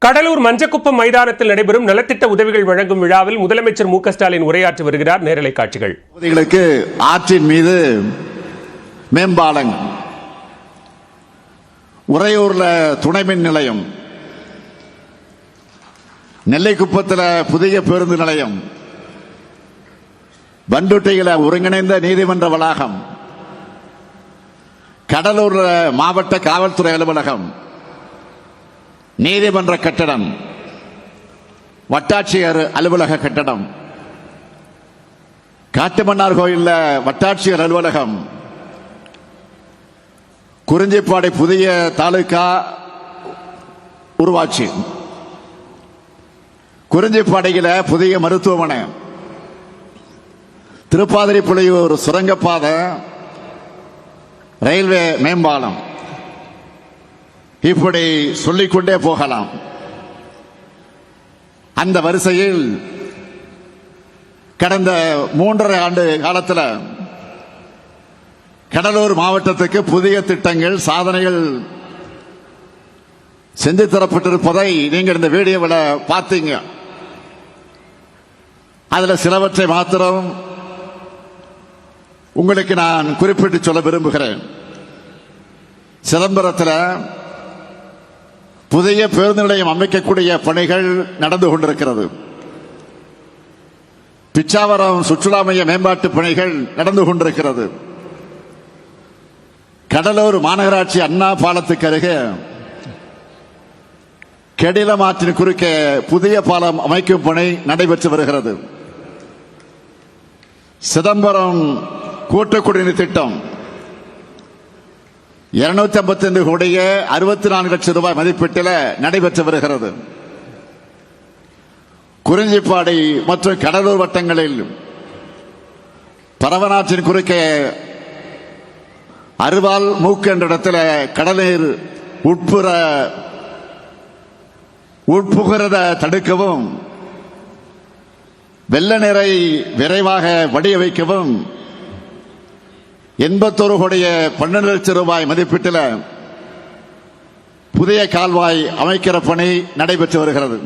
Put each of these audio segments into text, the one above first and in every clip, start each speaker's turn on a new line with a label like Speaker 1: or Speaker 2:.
Speaker 1: கடலூர் மஞ்சக்குப்பம் மைதானத்தில் நடைபெறும் நலத்திட்ட உதவிகள் வழங்கும் விழாவில் முதலமைச்சர் மு.க.ஸ்டாலின் உரையாற்றி வருகிறார். நேரலை காட்சிகள்.
Speaker 2: ஆற்றின் மீது மேம்பாலம், உறையூர்ல துணை மின் நிலையம், நெல்லைக்குப்பத்தில் புதிய பேருந்து நிலையம், பண்டுட்டியில ஒருங்கிணைந்த நீதிமன்ற வளாகம், கடலூர் மாவட்ட காவல்துறை அலுவலகம், நீதிமன்ற கட்டடம், வட்டாட்சியர் அலுவலக கட்டடம், காட்டுமன்னார் கோயில் வட்டாட்சியர் அலுவலகம், குறிஞ்சிப்பாடி புதிய தாலுகா உருவாட்சி, குறிஞ்சிப்பாடியில புதிய மருத்துவமனை, திருப்பாதிரி புலியூர் சுரங்கப்பாதை, ரயில்வே மேம்பாலம், இப்படி சொல்லிக்கொண்டே போகலாம். அந்த வரிசையில் கடந்த 3.5 ஆண்டு காலத்தில் கடலூர் மாவட்டத்துக்கு புதிய திட்டங்கள், சாதனைகள் செஞ்சு தரப்பட்டிருப்பதை நீங்கள் இந்த வீடியோவில் பார்த்தீங்க. அதுல சிலவற்றை மாத்திரம் உங்களுக்கு நான் குறிப்பிட்டு சொல்ல விரும்புகிறேன். சிதம்பரத்தில் புதிய பேருந்து நிலையம் அமைக்கக்கூடிய பணிகள் நடந்து கொண்டிருக்கிறது. பிச்சாவரம் சுற்றுலா மைய மேம்பாட்டு பணிகள் நடந்து கொண்டிருக்கிறது. கடலூர் மாநகராட்சி அண்ணா பாலத்துக்கு அருகே கெடிலம் ஆற்றின் குறுக்கே புதிய பாலம் அமைக்கும் பணி நடைபெற்று வருகிறது. சிதம்பரம் கூட்டு குடிநீர் திட்டம் 255 கோடியே 64 லட்சம் ரூபாய் மதிப்பீட்டில் நடைபெற்று வருகிறது. குறிஞ்சிப்பாடி மற்றும் கடலூர் வட்டங்களில் பரவனாற்றின் குறுக்கே அருவால் மூக்கு என்ற இடத்துல கடல்நீர் உட்புகிறத தடுக்கவும், வெள்ள நீரை விரைவாக வடிய வைக்கவும் 81 கோடியே 12 லட்சம் ரூபாய் மதிப்பீட்டில் புதிய கால்வாய் அமைக்கிற பணி நடைபெற்று வருகிறது.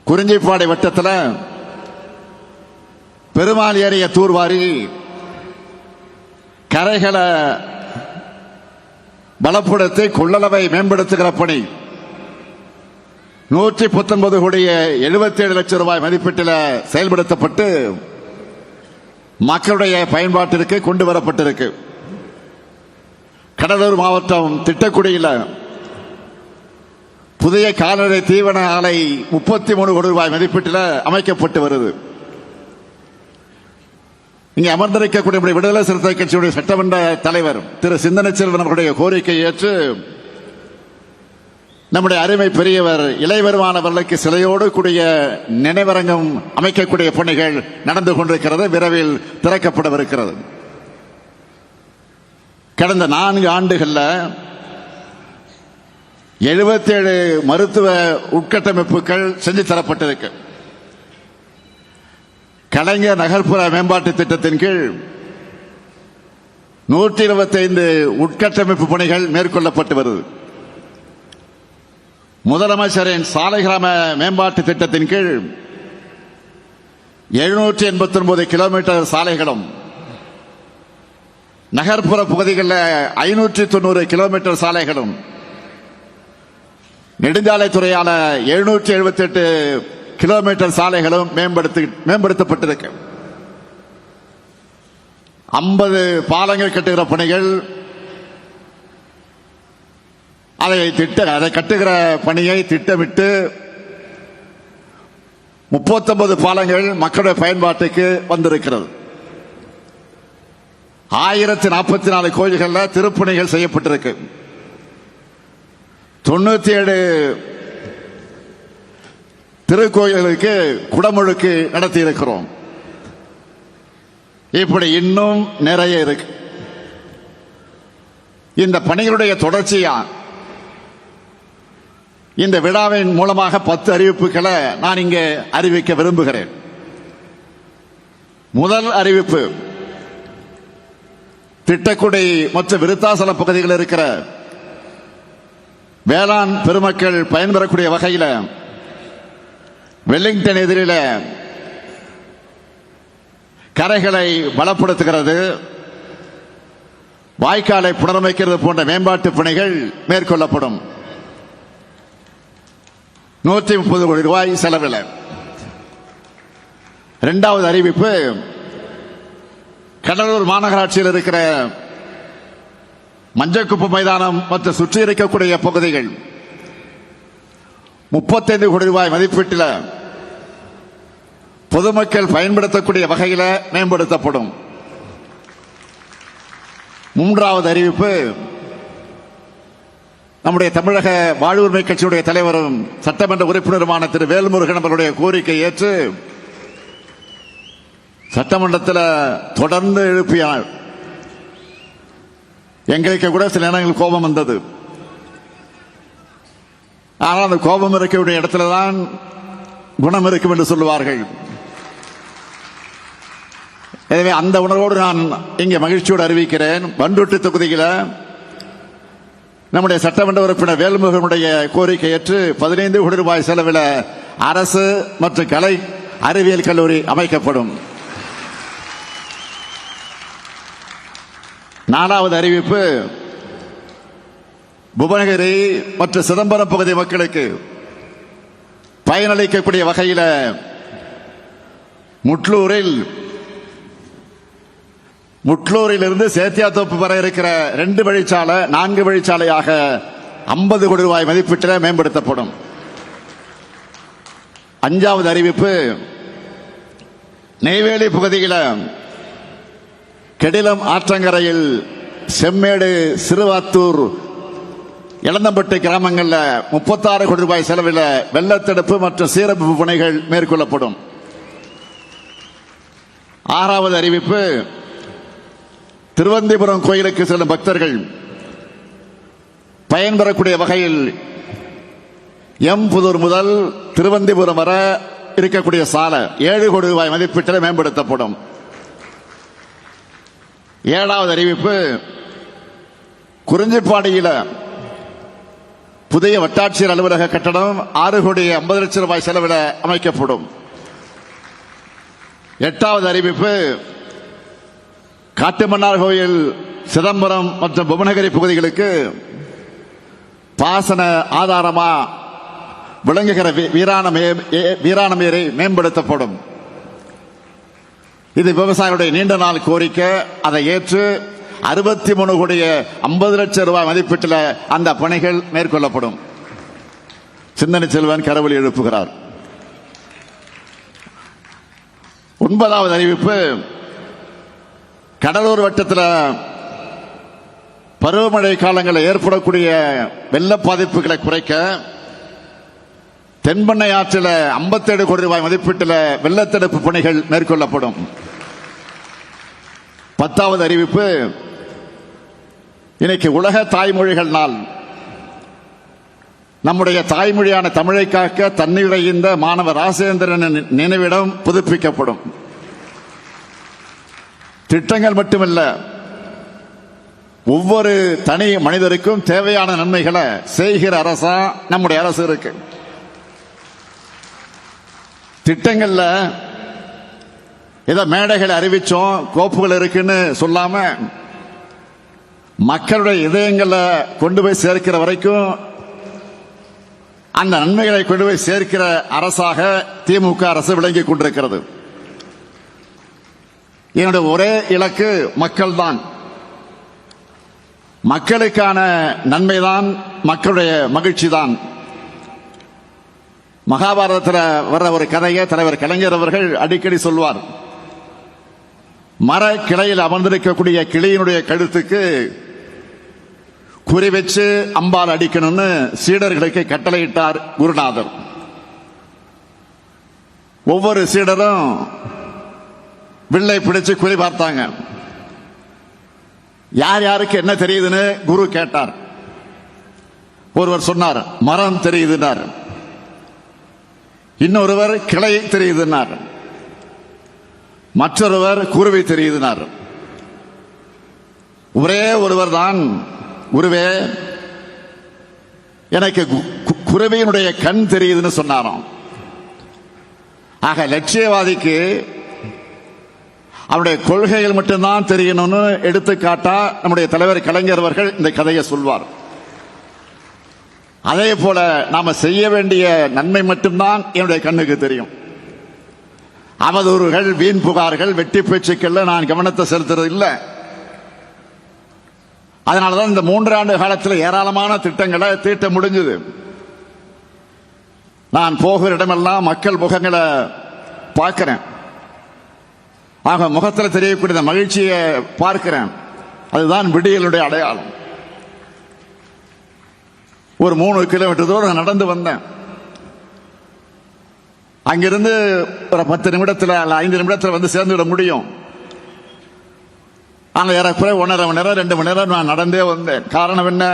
Speaker 2: குறிஞ்சிப்பாடி வட்டத்தில் பெருமாள் ஏரிய தூர்வாரி கரைகளை பலப்படுத்தி கொள்ளளவை மேம்படுத்துகிற பணி 119 கோடியே 77 லட்சம் ரூபாய் மதிப்பீட்டில் செயல்படுத்தப்பட்டு மக்களுடைய பயன்பாட்டிற்கு கொண்டு வரப்பட்டிருக்கு. கடலூர் மாவட்டம் திட்டக்குடியில் புதிய கால்நடை தீவன ஆலை 33 கோடி ரூபாய் மதிப்பீட்டில் அமைக்கப்பட்டு வருது. இங்கே அமர்ந்திருக்கக்கூடிய விடுதலை சிறுத்தை கட்சியுடைய சட்டமன்ற தலைவர் திரு சிந்தனை செல்வன் அவர்களுடைய கோரிக்கை ஏற்று நம்முடைய அருமை பெரியவர் இளையவருமானவர்களுக்கு சிலையோடு கூடிய நினைவரங்கம் அமைக்கக்கூடிய பணிகள் நடந்து கொண்டிருக்கிறது. விரைவில் திறக்கப்படவிருக்கிறது. கடந்த 4 ஆண்டுகள்ல 77 மருத்துவ உட்கட்டமைப்புகள் செஞ்சு தரப்பட்டிருக்கு. கலைஞர் நகர்ப்புற மேம்பாட்டு திட்டத்தின் கீழ் 125 உட்கட்டமைப்பு பணிகள் மேற்கொள்ளப்பட்டு வருது. முதலமைச்சரின் சாலை கிராம மேம்பாட்டு திட்டத்தின் கீழ் 789 கிலோமீட்டர் சாலைகளும், நகர்ப்புற பகுதிகளில் 590 கிலோமீட்டர் சாலைகளும், நெடுஞ்சாலைத்துறையான 778 கிலோமீட்டர் சாலைகளும் மேம்படுத்தப்பட்டிருக்கு. 50 பாலங்கள் கட்டுகிற பணிகள், அதை கட்டுகிற பணியை திட்டமிட்டு 39 பாலங்கள் மக்களுடைய பயன்பாட்டுக்கு வந்திருக்கிறது. 1044 கோயில்களில் திருப்பணிகள் செய்யப்பட்டிருக்கு. 97 திருக்கோயில்களுக்கு குடமுழுக்கு நடத்தி இருக்கிறோம். இப்படி இன்னும் நிறைய இருக்கு. இந்த பணிகளுடைய தொடர்ச்சியா இந்த விழாவின் மூலமாக 10 அறிவிப்புகளை நான் இங்கே அறிவிக்க விரும்புகிறேன். முதல் அறிவிப்பு, திட்டக்குடி மற்றும் விருத்தாசலம் பகுதிகளில் இருக்கிற வேளாண் பெருமக்கள் பயன்பெறக்கூடிய வகையில் வெலிங்டன் எதிரில கரைகளை பலப்படுத்துகிறது, வாய்க்காலை புனரமைக்கிறது போன்ற மேம்பாட்டு பணிகள் மேற்கொள்ளப்படும். 130 கோடி ரூபாய் செலவில். இரண்டாவது அறிவிப்பு, கடலூர் மாநகராட்சியில் இருக்கிற மஞ்சக்குப்பு மைதானம் மற்றும் சுற்றி இருக்கக்கூடிய பகுதிகள் 35 கோடி ரூபாய் மதிப்பீட்டில் பொதுமக்கள் பயன்படுத்தக்கூடிய வகையில் மேம்படுத்தப்படும். மூன்றாவது அறிவிப்பு, நம்முடைய தமிழக வாழ்வுரிமை கட்சியுடைய தலைவரும் சட்டமன்ற உறுப்பினருமான திரு வேல்முருகன் அவருடைய கோரிக்கை ஏற்று சட்டமன்றத்தில் தொடர்ந்து எழுப்பினார். எங்களுக்கு கூட சில நேரங்கள் கோபம் வந்தது. ஆனால் அந்த கோபம் இருக்கக்கூடிய இடத்துல தான் குணம் இருக்கும் என்று சொல்லுவார்கள். எனவே அந்த உணர்வோடு நான் இங்கே மகிழ்ச்சியோடு அறிவிக்கிறேன், பண்ருட்டி தொகுதியில் நம்முடைய சட்டமன்ற உறுப்பினர் வேல்முருகனுடைய கோரிக்கை ஏற்று 15 கோடி ரூபாய் செலவில் அரசு மற்றும் கலை அறிவியல் கல்லூரி அமைக்கப்படும். நாலாவது அறிவிப்பு, புவனகிரி மற்றும் சிதம்பரம் பகுதி மக்களுக்கு பயனளிக்கக்கூடிய வகையில் முட்லூரில் இருந்து சேத்தியாத்தோப்பு வரை இருக்கிற 2 வழிச்சாலை 4 வழிச்சாலையாக 50 கோடி ரூபாய் மதிப்பீட்டில் மேம்படுத்தப்படும். அஞ்சாவது அறிவிப்பு, நெய்வேலி பகுதியில் கெடிலம் ஆற்றங்கரையில் செம்மேடு, சிறுவாத்தூர், இளந்தம்பட்டு கிராமங்களில் 36 கோடி ரூபாய் செலவில் வெள்ளத்தடுப்பு மற்றும் சீரமைப்பு பணிகள் மேற்கொள்ளப்படும். ஆறாவது அறிவிப்பு, திருவந்திபுரம் கோயிலுக்கு செல்லும் பக்தர்கள் பயன்பெறக்கூடிய வகையில் எம்புதூர் முதல் திருவந்திபுரம் வரை இருக்கக்கூடிய சாலை 7 கோடி ரூபாய் மதிப்பீட்டில் மேம்படுத்தப்படும். ஏழாவது அறிவிப்பு, குறிஞ்சிப்பாடியில் புதிய வட்டாட்சியர் அலுவலக கட்டடம் 6 கோடி 50 லட்சம் ரூபாய் செலவில் அமைக்கப்படும். எட்டாவது அறிவிப்பு, காட்டுமன்னார் கோயில், சிதம்பரம் மற்றும் புவனகிரி பகுதிகளுக்கு பாசன ஆதாரமா விளங்குகிற வீராணம் ஏரி மேம்படுத்தப்படும். இது விவசாயிகளுடைய நீண்ட நாள் கோரிக்கை. அதை ஏற்று 63 கோடி 50 லட்சம் ரூபாய் மதிப்பீட்டில் அந்த பணிகள் மேற்கொள்ளப்படும். சிந்தனை செல்வன் கரவொலி எழுப்புகிறார். 9வது அறிவிப்பு, கடலூர் வட்டத்தில் பருவமழை காலங்களில் ஏற்படக்கூடிய வெள்ள பாதிப்புகளை குறைக்க தென்பெண்ணை ஆற்றில் 57 கோடி ரூபாய் மதிப்பீட்டில் வெள்ளத்தடுப்பு பணிகள் மேற்கொள்ளப்படும். 10வது அறிவிப்பு, இன்னைக்கு உலக தாய்மொழிகள் நாள். நம்முடைய தாய்மொழியான தமிழை காக்க தன்னிறைந்த மாணவர் ராசேந்திரன் நினைவிடம் புதுப்பிக்கப்படும். திட்டங்கள் மட்டுமல்ல, ஒவ்வொரு தனி மனிதருக்கும் தேவையான நன்மைகளை செய்கிற அரசா நம்முடைய அரசு இருக்கு. திட்டங்கள்ல ஏதோ மேடைகளை அறிவிச்சோம், கோப்புகள் இருக்குன்னு சொல்லாம மக்களுடைய இதயங்களை கொண்டு போய் சேர்க்கிற வரைக்கும் அந்த நன்மைகளை கொண்டு போய் சேர்க்கிற அரசாக திமுக அரசு விளங்கிக் கொண்டிருக்கிறது. என்னுடைய ஒரே இலக்கு மக்கள் தான். மக்களுக்கான நன்மைதான், மக்களுடைய மகிழ்ச்சி தான். மகாபாரதத்தில் வர்ற ஒரு கதையை தலைவர் கலைஞர் அவர்கள் அடிக்கடி சொல்வார். மர கிளையில் அமர்ந்திருக்கக்கூடிய கிளியினுடைய கழுத்துக்கு குறி வச்சு அம்பால் அடிக்கணும்னு சீடர்களுக்கு கட்டளையிட்டார் குருநாதர். ஒவ்வொரு சீடரும் வில்லை பிடிச்சு குறி பார்த்தாங்க. யார் யாருக்கு என்ன தெரியுதுன்னு குரு கேட்டார். ஒருவர் சொன்னார் மரம் தெரியுதுன்னார், இன்னொருவர் கிளை தெரியுதுன்னார், மற்றொருவர் குருவி தெரியுதுன்னார். ஒரே ஒருவர் தான், குருவே எனக்கு குருவியினுடைய கண் தெரியுதுன்னு சொன்னாராம். ஆக லட்சியவாதிக்கு அவருடைய கொள்கைகள் மட்டும்தான் தெரியணும்னு எடுத்துக்காட்டா நம்முடைய தலைவர் கலைஞர் அவர்கள் இந்த கதையை சொல்வார். அதே போல நாம செய்ய வேண்டிய நன்மை மட்டும்தான் என்னுடைய கண்ணுக்கு தெரியும். அவதூறுகள், வீண் புகார்கள், வெட்டி பேச்சுக்கள்ல நான் கவனத்தை செலுத்துறது இல்லை. அதனாலதான் இந்த 3 ஆண்டு காலத்தில் ஏராளமான திட்டங்களை தீட்ட முடிஞ்சது. நான் போகிற இடமெல்லாம் மக்கள் முகங்களை பார்க்கிறேன். ஆக முகத்தில் தெரியக்கூடிய மகிழ்ச்சியை பார்க்கிறேன். அதுதான் விடியலுடைய அடையாளம். ஒரு 3 கிலோமீட்டர் தூரம் நடந்து வந்தேன். அங்கிருந்து ஒரு 10 நிமிடத்தில் 5 நிமிடத்தில் வந்து சேர்ந்து விட முடியும். அங்க ஏறக்குறைய 1.5 மணி நேரம் 2 மணி நேரம் நான் நடந்தே வந்தேன். காரணம் என்ன?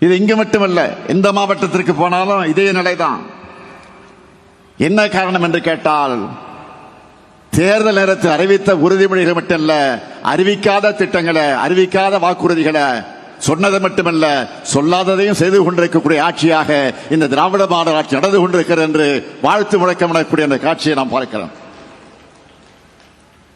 Speaker 2: இது இங்கு மட்டுமல்ல, எந்த மாவட்டத்திற்கு போனாலும் இதே நிலைதான். என்ன காரணம் என்று கேட்டால், தேர்தல் நேரத்தில் அறிவித்த உறுதிமொழிகள் மட்டுமல்ல, அறிவிக்காத திட்டங்களை, அறிவிக்காத வாக்குறுதிகளை சொன்னது மட்டுமல்ல, சொல்லாததையும் செய்து கொண்டிருக்கக்கூடிய ஆட்சியாக இந்த திராவிட மாடல் ஆட்சி நடந்து கொண்டிருக்கிறது என்று வாழ்த்து முழக்கமிடக்கூடிய அந்த காட்சியை நாம் பார்க்கிறோம்.